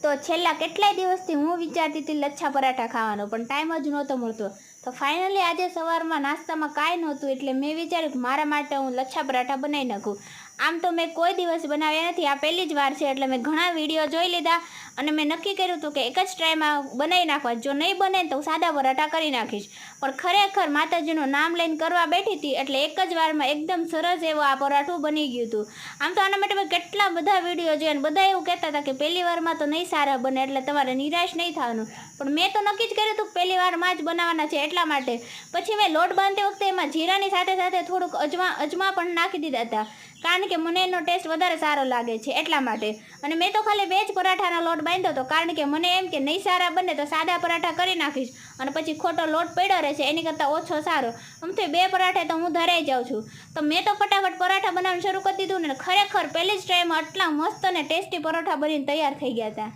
તો છેલ્લા કેટલાય દિવસથી હું વિચારતી હતી લચ્છા પરાઠા ખાવાનો, પણ ટાઈમ જ નહોતો મળતો. તો ફાઇનલી આજે સવારમાં નાસ્તામાં કાંઈ નહોતું, એટલે મેં વિચાર્યું કે મારા માટે હું લચ્છા પરાઠા બનાવી નાખું. આમ તો મેં કોઈ દિવસ બનાવ્યા નથી, આ પહેલી જ વાર છે. એટલે મેં ઘણા વિડીયો જોઈ લીધા અને મેં નક્કી કર્યું હતું કે એક જ ટ્રાયમાં બનાવી નાખવા. જો નહીં બને તો હું સાદા પરાઠા કરી નાખીશ. પણ ખરેખર માતાજીનું નામ લઈને કરવા બેઠી હતી એટલે એક જ વારમાં એકદમ સરસ એવો આ પરાઠું બની ગયું હતું. આમ તો આના માટે મેં કેટલા બધા વિડીયો જોયા અને બધા એવું કહેતા હતા કે પહેલી વારમાં તો નહીં સારા બને, એટલે તમારે નિરાશ નહીં થવાનું. પણ મેં તો નક્કી જ કર્યું હતું કે પહેલી વારમાં જ બનાવવાના છે, એટલા માટે. પછી મેં લોટ બાંધતી વખતે એમાં જીરાની સાથે સાથે થોડુંક અજમા પણ નાખી દીધા હતા, કારણ કે મને એનો ટેસ્ટ વધારે સારો લાગે છે એટલા માટે. અને મેં તો ખાલી 2 જ પરાઠાનો લોટ બાંધ્યો હતો, કારણ કે મને એમ કે નહીં સારા બને તો સાદા પરાઠા કરી નાખીશ અને પછી ખોટો લોટ પડ્યો રહેશે, એની કરતાં ઓછો સારો. આમથી 2 પરાઠે તો હું ધરાઈ જાઉં છું. તો મેં તો ફટાફટ પરાઠા બનાવવાનું શરૂ કરી દીધું ને ખરેખર પહેલી જ ટ્રાયમાં આટલા મસ્ત અને ટેસ્ટી પરોઠા બનીને તૈયાર થઈ ગયા હતા.